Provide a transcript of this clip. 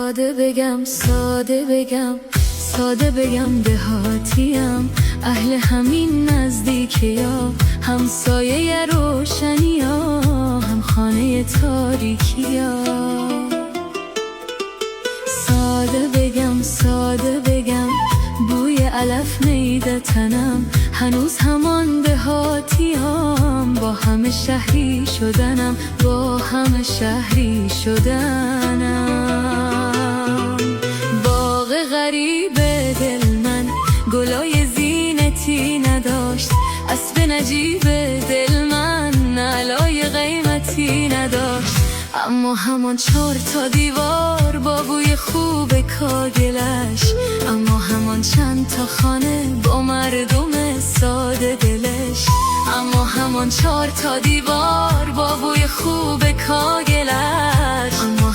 ساده بگم ساده بگم دهاتیم، اهل همین نزدیکی ها، همسایه روشنی ها، هم خانه تاریکی ها. ساده بگم بوی علف میده تنم، هنوز همان دهاتی هم، با همه شهری شدنم، با همه شهری شدنم. باغ غریب دل من گلای زینتی نداشت، اسب نجیب دل من علای قیمتی نداشت، اما همان 4 تا دیوار با بوی خوب کاگلش، اما همان چند تا خانه با مردم ساده دلش، اما همان 4 تا دیوار با بوی خوب کاگلش، اما